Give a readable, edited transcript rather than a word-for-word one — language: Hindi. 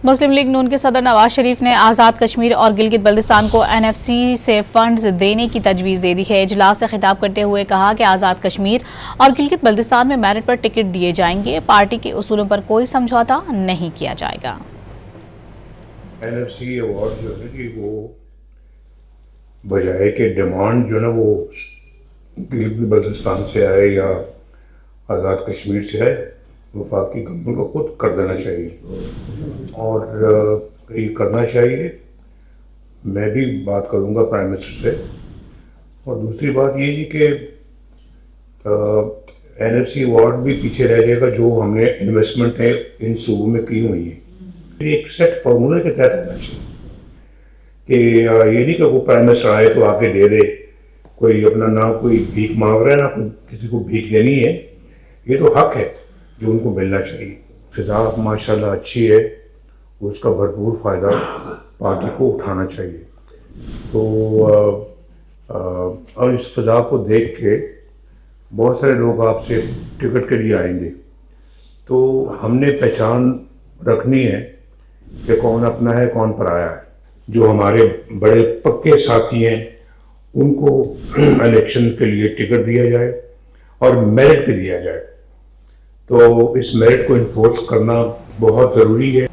मुस्लिम लीग नून के सदर नवाज शरीफ ने आज़ाद कश्मीर और गिलगित बल्तिस्तान को NFC से फंड्स देने की तजवीज़ दे दी है। इजलास से खिताब करते हुए कहा कि आज़ाद कश्मीर और गिलगित बल्तिस्तान में मेरिट पर टिकट दिए जाएंगे। पार्टी के उसूलों पर कोई समझौता नहीं किया जाएगा। NFC अवार्ड जो है कि वो बजाय के डिमांड जो है वो गिलगित बल्तिस्तान से आए या आज़ाद कश्मीर से आए, वफाकी गवर्नमेंट को खुद कर देना चाहिए और ये करना चाहिए। मैं भी बात करूंगा प्राइम मिनिस्टर से। और दूसरी बात ये है कि NFC अवार्ड भी पीछे रह जाएगा जो हमने इन्वेस्टमेंट है इन सूबों में की हुई है। एक सेट फार्मूले के तहत रहना चाहिए कि ये नहीं कि वो प्राइम मिनिस्टर आए तो आके दे दे, कोई अपना ना कोई भीख मांग रहा है ना कोई किसी को भीख देनी है। ये तो हक है जो उनको मिलना चाहिए। फिजा माशाल्लाह अच्छी है, उसका भरपूर फ़ायदा पार्टी को उठाना चाहिए। तो और इस फिजा को देख के बहुत सारे लोग आपसे टिकट के लिए आएंगे, तो हमने पहचान रखनी है कि कौन अपना है कौन पराया है। जो हमारे बड़े पक्के साथी हैं उनको इलेक्शन के लिए टिकट दिया जाए और मेरिट पे दिया जाए। तो इस मेरिट को इन्फोर्स करना बहुत ज़रूरी है।